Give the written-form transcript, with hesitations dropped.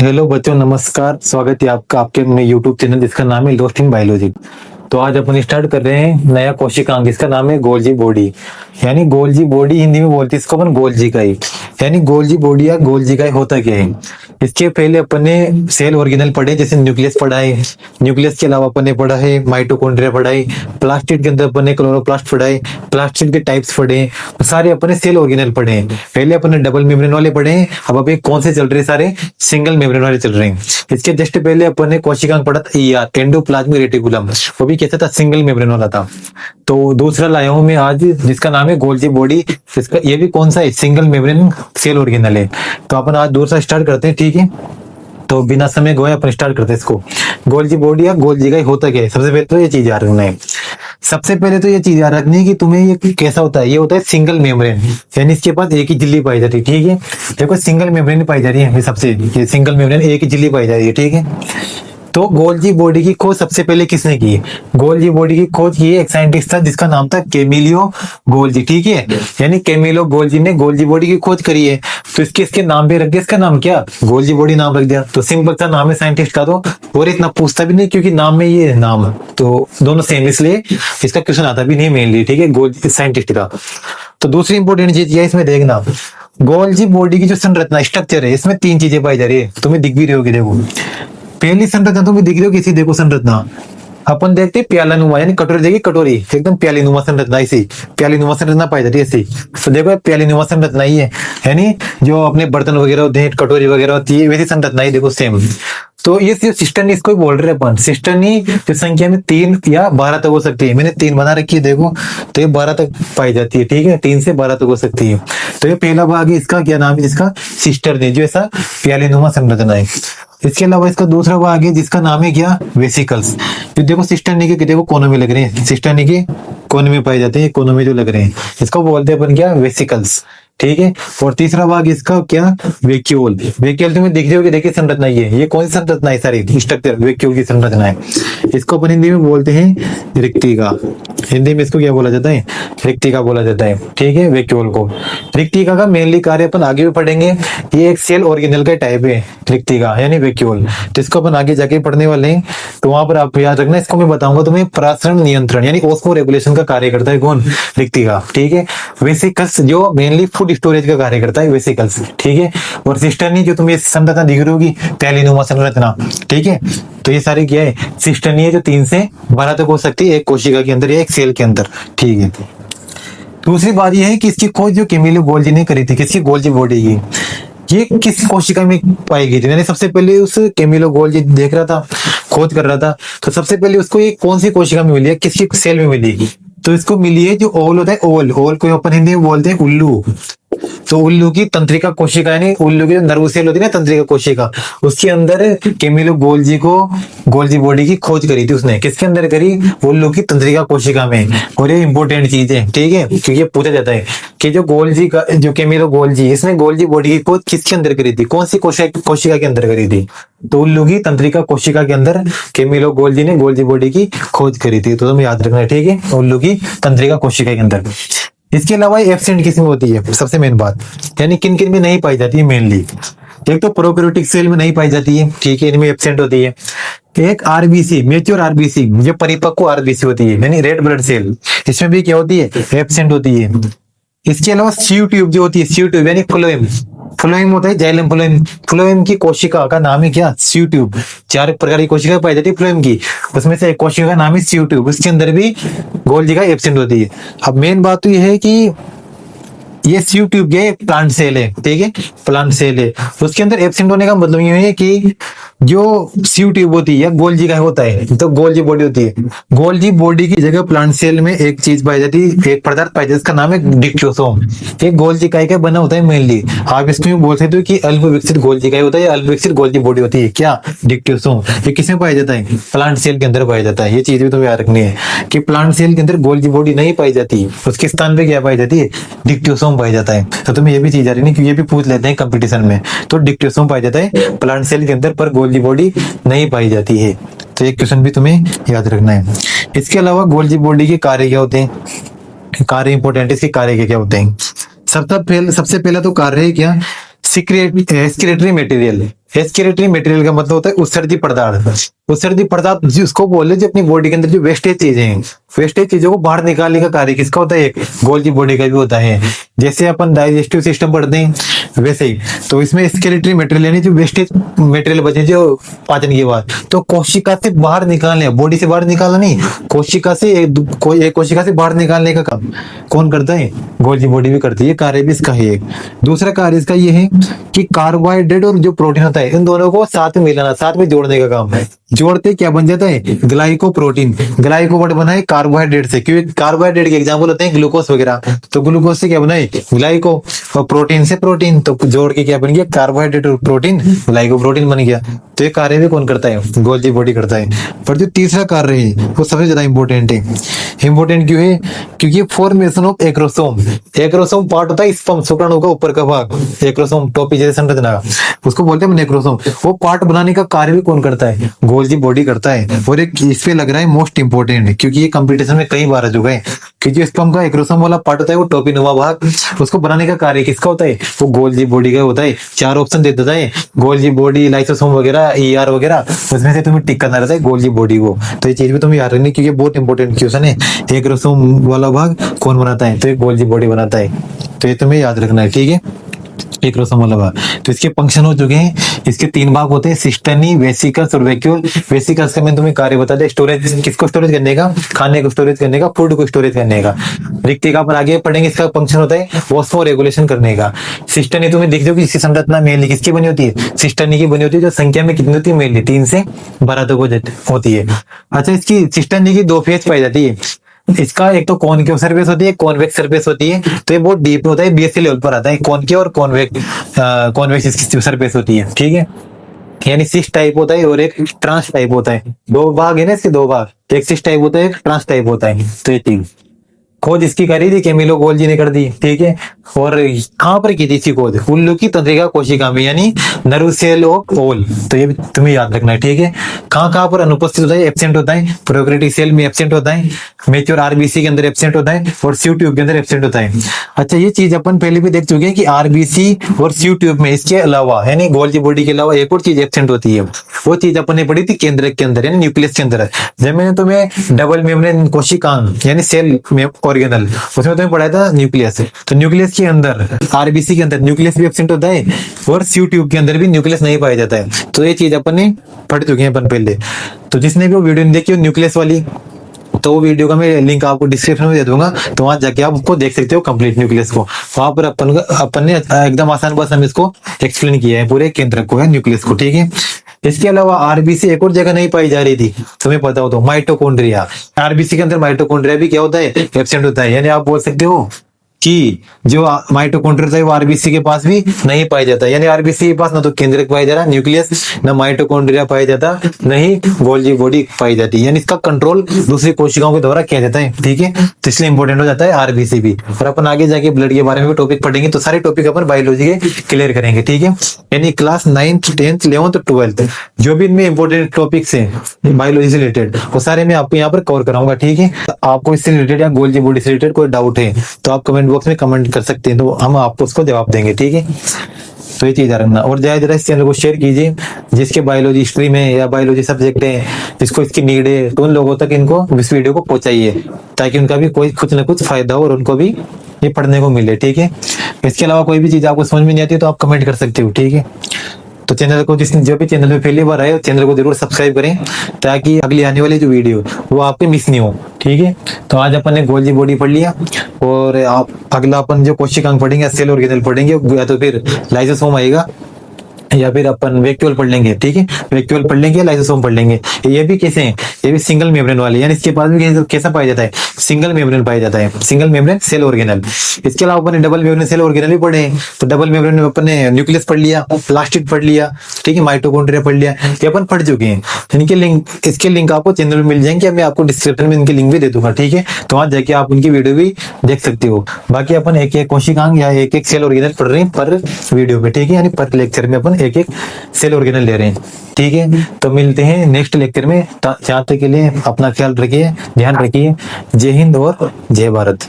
Hello बच्चों, नमस्कार। स्वागत है आपका आपके अपने यूट्यूब चैनल जिसका नाम है लोस्ट इन बायोलॉजी। तो आज अपन स्टार्ट कर रहे हैं नया कोशिकांग, इसका नाम है गोल्जी बॉडी। यानी गोल्जी बॉडी हिंदी में बोलते हैं इसको अपन गोल्जी काई। यानी गोल्जी बॉडी या गोल्जी काई होता क्या है? इसके पहले अपन ने सेल ऑर्गेनल पढ़े, जैसे न्यूक्लियस पढ़ा है। न्यूक्लियस के अलावा अपन ने पढ़ा है माइटोकॉन्ड्रिया पढ़ा है। प्लास्टिड के अंदर अपन ने क्लोरोप्लास्ट पढ़ा है। प्लास्टिड के टाइप्स पढ़े हैं। तो सारे अपन ने सेल ऑर्गेनल पढ़े हैं। पहले अपन ने डबल मेम्ब्रेन वाले पढ़े हैं। अब अभी कौन से चल रहे हैं? सारे सिंगल मेम्ब्रेन वाले चल रहे हैं। इसके जस्ट पहले अपन ने कोशिकांग पढ़ा था एंडोप्लाज्मिक रेटिकुलम, वो भी कैसा था? सिंगल मेम्ब्रेन वाला था। तो दूसरा लाया हूं मैं आज जिसका नाम है गोल्जी बॉडी। इसका ये भी कौन सा है? सिंगल मेम्ब्रेन सेल ऑर्गेनल है। तो अपन आज दूसरा स्टार्ट करते हैं, ठीक है? तो बिना समय गए अपन स्टार्ट करते हैं इसको। गोल्जी बॉडी या गोल्जी का होता क्या है? सबसे पहले तो ये चीज याद रखना है। सबसे पहले तो ये चीज याद रखनी है कि तुम्हें ये कैसा होता है। ये होता है सिंगल मेम्ब्रेन, यानी इसके पास एक ही झिल्ली पाई जाती है, ठीक है? देखो सिंगल मेम्ब्रेन पाई जा रही है सबसे, ये सिंगल मेम्ब्रेन एक ही झिल्ली पाई जा रही है, ठीक है? तो गोल्जी बॉडी की खोज सबसे पहले किसने की? गोल्जी बॉडी की खोज की एक साइंटिस्ट था जिसका नाम था कैमिलियो गोल्जी, ठीक है? यानी कैमिलो गोल्जी ने गोल्जी बॉडी की खोज करी है। तो इसके नाम पे रख दिया, इसका नाम क्या? गोल्जी बॉडी नाम रख दिया। तो सिंपल सा नाम है साइंटिस्ट का, तो और इतना पूछता भी नहीं क्योंकि नाम में ये नाम तो दोनों सेम, इसलिए इसका क्वेश्चन आता भी नहीं मेनली, ठीक है? गोल्जी साइंटिस्ट का। तो दूसरी इंपॉर्टेंट चीज ये इसमें देखना, गोल्जी बॉडी की जो संरचना स्ट्रक्चर है, इसमें तीन चीजें पाई जा रही है। तुम्हें दिख भी रही होगी, देखो पहली संरचना तुम्हें दिख रही हो किसी, देखो संरचना अपन देखते हैं प्याला नुमा, यानी कटोरी देखिए, कटोरी एकदम प्याली नुमा संरचना, इसी प्याली नुमा संरचना पाई जाती है ऐसी। तो देखो प्याली नुमा संरचना ही है, यानी जो अपने बर्तन वगैरह होते हैं, कटोरी वगैरह होती है, वैसी संरचना ही देखो सेम। तो ये जो सिस्टर्नी इसको बोल रहे हैं अपन, सिस्टर्नी जो संख्या में 3 या 12 तक हो सकती है। मैंने 3 बना रखी है, देखो तो ये 12 तक पाई जाती है, ठीक है? 3 से 12 तक हो सकती है। तो ये पहला भाग है, इसका क्या नाम है? जिसका सिस्टर्नी, जो ऐसा प्याली नुमा संरचना है। इसके अलावा इसका दूसरा भाग है जिसका नाम है क्या? वेसिकल्स। जो देखो सिस्टर्नी के देखो कोनों में लग रहे हैं, सिस्टर्नी के कोने में पाए जाते हैं, कोनों में जो लग रहे हैं, इसको बोलते हैं अपन क्या? वेसिकल्स, ठीक है? और तीसरा भाग इसका क्या? वैक्यूल। वैक्यूल तुम्हें दिख रही होगी, देखिए संरचना ये कौन सी संरचना है? सारी स्ट्रक्चर वैक्यूल की संरचना है। इसको अपन हिंदी में बोलते हैं रिक्तिका। हिंदी में इसको क्या बोला जाता है? रिक्तिका बोला जाता है, ठीक है? वैक्यूल को। रिक्तिका का मेनली कार्य अपन आगे भी पढ़ेंगे। ये एक सेल ऑर्गेनल का टाइप है रिक्तिका, यानी वैक्यूल। तो इसको अपन आगे जाके पढ़ने वाले हैं, तो वहां पर आप याद रखना। इसको मैं बताऊंगा तुम्हें, परासरण नियंत्रण यानी ऑस्मो रेगुलेशन का कार्य करता है कौन? रिक्तिका, ठीक है? वेसिकल्स जो मेनली फूड स्टोरेज का कार्य करता है, वेसिकल्स, ठीक है? और सिस्टर्नी जो तुम्हें संरचना दिख रही होगी, प्यालिनुमा संरचना, ठीक है? तो ये सारे क्या है? सिस्टर्नी है जो 3 से 12 तक हो सकती है एक कोशिका के अंदर या एक सेल के अंदर, ठीक है? दूसरी बात यह है कि इसकी खोज जो कैमिलो गोल्जी ने करी थी, किसकी? गोल्जी बॉडी की। ये किस कोशिका में पाई गई थी? मैंने सबसे पहले उस कैमिलो गोल्जी देख रहा था, खोज कर रहा था, तो सबसे पहले उसको ये कौन सी कोशिका में मिली है? किसकी सेल में मिली? तो इसको मिली है जो ओवल होता है, ओवल। ओवल को अपन हिंदी में बोलते हैं उल्लू। तो उल्लू की तंत्रिका कोशिका, यानी उल्लू की नर्व सेल होती है ना, तंत्रिका कोशिका, उसके अंदर कैमिलो गोल्जी को गोल्जी बॉडी की खोज करी थी उसने। किसके अंदर करी? उल्लू की तंत्रिका कोशिका में। और ये इंपॉर्टेंट चीज है, ठीक है? क्योंकि ये पूछा जाता है कि जो गोल्जी का जो कैमिलो गोल्जी, इसने गोल्जी बॉडी की खोज किसके अंदर करी थी? कौन सी कोशिका के अंदर करी थी? तो उल्लू की तंत्रिका कोशिका के अंदर कैमिलो गोल्जी ने गोल्जी बॉडी की खोज करी थी। तो तुम्हें याद रखना है, ठीक है? उल्लू की तंत्रिका कोशिका के अंदर। इसके अलावा एब्सेंट किसमें होती है? सबसे मेन बात, यानी किन किन में नहीं पाई जाती है मेनली? एक तो प्रोकैरियोटिक सेल में नहीं पाई जाती है, ठीक है? इनमें एब्सेंट होती है। एक आरबीसी, मेच्योर आरबीसी, जो परिपक्व आरबीसी होती है, यानी रेड ब्लड सेल, इसमें भी क्या होती है? एब्सेंट होती है। इसके अलावा स्यू ट्यूब जो होती है, स्यू ट्यूब यानी फ्लोएम। फ्लोएम होता है जाइलम फ्लोएम। फ्लोएम की कोशिका का नाम है क्या? स्यू ट्यूब। 4 प्रकार की कोशिका पाई जाती है फ्लोएम की, उसमें से एक कोशिका का नाम है स्यू ट्यूब। उसके अंदर भी गोल्जी का एब्सेंट होती है। अब मेन बात तो ये है कि ये स्यू ट्यूब ये प्लांट सेल है, ठीक है? प्लांट सेल है, उसके अंदर एब्सेंट होने का मतलब ये है कि जो स्यू ट्यूब होती है गोल्जी का होता है, तो गोल्जी बॉडी होती है। गोल्जी बॉडी की जगह प्लांट सेल में एक चीज पाई जाती है, एक पदार्थ पाई जाती है, इसका नाम है डिक्टोसोम। ये गोल्जी काई का बना होता है मेनली। आप इसमें बोल सकते हो कि अल्प विकसित गोल्जी काई होता है या अल्प विकसित गोल्जी बॉडी होती है, क्या? डिक्टोसोम। ये किसमें पाया जाता है? प्लांट सेल के अंदर पाया जाता है। ये चीज भी तुम्हें याद रखनी है कि प्लांट सेल के अंदर गोल्जी बॉडी नहीं पाई जाती, उसके स्थान पे क्या पाई जाती है? डिक्टोसोम पाया जाता है। तो तुम्हें ये भी चीज आ रही है कि ये भी पूछ लेते हैं कंपटीशन में, तो डिक्टोसोम पाया जाता है प्लांट सेल के अंदर, पर गोल्जी बॉडी नहीं पाई जाती है। तो एक क्वेश्चन भी तुम्हें याद रखना है। इसके अलावा गोल्जी बॉडी के कार्य क्या होते हैं? कार्य इंपॉर्टेंट है, इसके कार्य क्या होते हैं? सबसे पहला तो कार्य है क्या? सिक्रेटरी मटेरियल, एक्सक्रीटरी मटेरियल का मतलब होता है उत्सर्जी पदार्थ। उत्सर्जी पदार्थ जिसको बोले जो अपनी बॉडी के अंदर जो वेस्टेज चीजें हैं, वेस्टेज चीजों को बाहर निकालने का कार्य किसका होता है? एक गोल्जी बॉडी का भी होता है। जैसे अपन डाइजेस्टिव सिस्टम पढ़ते हैं वैसे ही, तो इसमें एक्सक्रीटरी मटेरियल यानी जो वेस्टेज मटेरियल बचे जो पाचन के बाद, तो कोशिका से बाहर निकालने, बॉडी से बाहर निकालना नहीं, कोशिका से एक कोशिका से बाहर निकालने का काम कौन करता है? गोल्जी बॉडी भी करती है। कार्य भी इसका है एक। दूसरा कार्य इसका ये है कि कार्बोहाइड्रेट और जो प्रोटीन होता है इन दोनों को साथ में मिलाना, साथ में जोड़ने का काम है। जोड़ते क्या बन जाता है? ग्लाइकोप्रोटीन। ग्लाइको वर्ड बना है कार्बोहाइड्रेट से, क्योंकि कार्बोहाइड्रेट के एग्जाम्पल होते हैं ग्लूकोज वगैरह, तो ग्लूकोज से क्या बना है? ग्लाइको। और प्रोटीन से प्रोटीन, तो जोड़ के क्या बन गया? कार्बोहाइड्रेट और प्रोटीन, ग्लाइकोप्रोटीन बन गया। तो ये कार्य भी कौन करता है? गोल्जी बॉडी करता है। पर जो तीसरा कार्य है वो सबसे ज्यादा इंपॉर्टेंट है। इंपॉर्टेंट क्यों है? क्योंकि formation of acrosome. Acrosome part होता है स्पर्म, शुक्राणु का ऊपर का भाग, एक्रोसोम टोपी जैसे संरचना, उसको बोलते हैं नेक्रोसोम। वो पार्ट बनाने का कार्य भी कौन करता है? गोल्जी बॉडी करता है। और एक इस पे लग रहा है मोस्ट इंपोर्टेंट है, क्योंकि ये कंपटीशन में कई बार आ चुका है कि जो स्पर्म का एक्रोसोम वाला पार्ट होता है वो टोपी नुमा भाग, उसको बनाने का कार्य किसका होता है? वो गोल्जी बॉडी का होता है। 4 ऑप्शन दे देता है, गोल्जी बॉडी, लाइसोसोम वगैरह, ईआर वगैरह, उसमें से तुम्हें टिक करना रहता है गोल्जी बॉडी को। तो ये चीज भी तुम्हें याद रखनी, क्योंकि बहुत इंपॉर्टेंट क्वेश्चन है। एक्रोसोम वाला भाग कौन बनाता है? तो ये गोल्जी बॉडी बनाता है। तो ये तुम्हें याद रखना है, ठीक है। एक्रोसोम वाला भाग, तो इसके फंक्शन हो चुके हैं। इसके 3 भाग होते हैं, सिस्टनी, वेसिकल्स और वैक्यूल। वेसिकल्स का मैंने तुम्हें कार्य बता दिया, स्टोरेज, किसको स्टोरेज करने का? खाने को स्टोरेज करने का, फूड को स्टोरेज करने का। रिक्तिका पर आगे पढ़ेंगे, इसका फंक्शन होता है ऑस्मो रेगुलेशन करने का। सिस्टनी तुम्हें दिख जाओ कि इसकी संरचना मेनली किसकी बनी होती है? सिस्टनी की बनी होती है, जो संख्या में कितनी होती है? मेनली 3 से 12 तक होती है। अच्छा, इसकी सिस्टनी की 2 फेज पाई जाती है। इसका एक तो कॉनकेव सरफेस होती है, कॉन्वेक्स सरफेस होती है। तो ये बहुत डीप होता है, बीएससी लेवल पर आता है। कॉनकेव और कॉन्वेक्स इसकी सरफेस होती है, ठीक है। यानी 6 टाइप होता है और एक ट्रांस टाइप होता है। 2 भाग है ना इसके, 2 भाग, एक 6 टाइप होता है, एक ट्रांस टाइप होता है। तो ये चीज खोज इसकी करी थी कैमिलो गोल्जी ने कर दी, ठीक है। और कहाँ पर की थी इसकी खोज? उल्लू की तंत्रिका कोशिका में, यानी नर्व सेल ऑफ ओल। तो ये तुम्हें याद रखना है, ठीक है। कहाँ कहाँ पर अनुपस्थित होता है? एब्सेंट होता है। प्रोक्रेटिक सेल में एब्सेंट होता है, मेच्योर आरबीसी के अंदर एब्सेंट होता है, और सीयू ट्यूब के अंदर एब्सेंट होता है। अच्छा, ये चीज अपन पहले भी देख चुके हैं कि आरबीसी और सीयू ट्यूब में इसके अलावा, यानी गोल्जी बॉडी के अलावा एक और चीज एब्सेंट होती है। वो चीज अपन ने पढ़ी थी केंद्रक के अंदर, यानी न्यूक्लियस के अंदर। जब मैंने तुम्हें डबल मेम्ब्रेन कोशिकांग यानी सेल ऑर्गेनल, उसमें तुम्हें पढ़ाया था न्यूक्लियस। तो न्यूक्लियस के अंदर, आरबीसी के अंदर न्यूक्लियस भी एब्सेंट होता है, और सीयू ट्यूब के अंदर भी न्यूक्लियस नहीं पाया जाता है। तो ये चीज अपन ने पढ़ चुके हैं अपन पहले। तो जिसने भी वो वीडियो नहीं देखी न्यूक्लियस वाली, तो वो वीडियो का मैं लिंक आपको डिस्क्रिप्शन में दे दूंगा, तो वहां जाके आप उसको देख सकते हो कंप्लीट न्यूक्लियस को। वहां पर अपन ने एकदम आसान भाषा में इसको एक्सप्लेन किया है, पूरे केंद्र को है, न्यूक्लियस को, ठीक है। इसके अलावा आरबीसी एक और जगह नहीं पाई जा रही थी, तुम्हें पता हो तो, माइटोकॉन्ड्रिया। आरबीसी के अंदर माइटोकॉन्ड्रिया भी क्या होता है? एब्सेंट होता है। यानी आप बोल सकते हो कि जो माइटोकॉन्ड्रिया है वो आरबीसी के पास भी नहीं पाया जाता। यानी आरबीसी के पास ना तो केंद्रक पाया जा रहा न्यूक्लियस, ना माइटोकॉन्ड्रिया पाया जाता, नहीं गोल्जी बॉडी पाई जाती है। यानी इसका कंट्रोल दूसरी कोशिकाओं के द्वारा किया जाता है, ठीक है। तो इसलिए इंपॉर्टेंट हो जाता है आरबीसी भी। और अपन आगे जाके ब्लड के बारे में भी टॉपिक पढ़ेंगे, तो सारे टॉपिक अपन बायोलॉजी के क्लियर करेंगे, ठीक है। यानी class 9th 10th 11th 12th जो भी इनमें इंपॉर्टेंट टॉपिक्स हैं बायोलॉजी से रिलेटेड, वो सारे मैं आपको यहाँ पर कवर कराऊंगा, ठीक है। आपको इससे रिलेटेड या गोल्जी बॉडी से रिलेटेड कोई डाउट है तो आप कमेंट बॉक्स में कमेंट कर सकते हैं, तो हम आपको उसको जवाब देंगे, ठीक है। तो ये चीज रखना, और ज्यादा इस चैनल को शेयर कीजिए, जिसके बायोलॉजी स्ट्रीम है या बायोलॉजी सब्जेक्ट है, जिसको इसकी नीड है, तो उन लोगों तक इनको इस वीडियो को पहुंचाइए, ताकि उनका भी कोई कुछ ना कुछ फायदा हो और उनको भी ये पढ़ने को मिले, ठीक है। इसके अलावा कोई भी चीज आपको समझ में नहीं आती तो आप कमेंट कर सकते हो, ठीक है। तो चैनल को, जिसने जो भी चैनल में पहली बार आए, चैनल को जरूर सब्सक्राइब करें, ताकि अगली आने वाली जो वीडियो वो आपके मिस नहीं हो, ठीक है। तो आज अपन ने गोल्जी बॉडी पढ़ लिया, और आप अगला अपन जो कोशिकांग पढ़ेंगे, सेल ऑर्गेनल पढ़ेंगे, या तो फिर लाइसोसोम आएगा, या फिर अपन वैक्यूल पढ़ लेंगे, ठीक है। वैक्यूल पढ़ लेंगे, लाइसोसोम पढ़ लेंगे। ये भी कैसे हैं? ये भी सिंगल मेम्ब्रेन वाले, यानी इसके पास भी कैसा पाया जाता है? सिंगल मेम्ब्रेन पाया जाता है, सिंगल मेम्ब्रेन सेल ऑर्गेनल। इसके अलावा अपन ने डबल मेम्ब्रेन सेल ऑर्गेनल भी पढ़े हैं। तो डबल मेम्ब्रेन में अपन ने न्यूक्लियस पढ़ लिया, प्लास्टिड पढ़ लिया, ठीक है, माइटोकॉन्ड्रिया पढ़ लिया, ये अपन पढ़ चुके हैं। इनके लिंक, इसके लिंक आपको चैनल में मिल जाएंगे, मैं आपको डिस्क्रिप्शन में इनके लिंक भी दे दूंगा, ठीक है। तो वहां जाके आप उनकी वीडियो भी देख सकते हो। बाकी अपन एक एक कोशिकांग या एक एक सेल ऑर्गेनल पढ़ रहे हैं पर वीडियो में, ठीक है। यानी पर लेक्चर में अपन एक एक सेल ऑर्गेनल ले रहे हैं, ठीक है। तो मिलते हैं नेक्स्ट लेक्चर में, जहाँ तक के लिए अपना ख्याल रखिए, ध्यान रखिए। जय हिंद और जय भारत।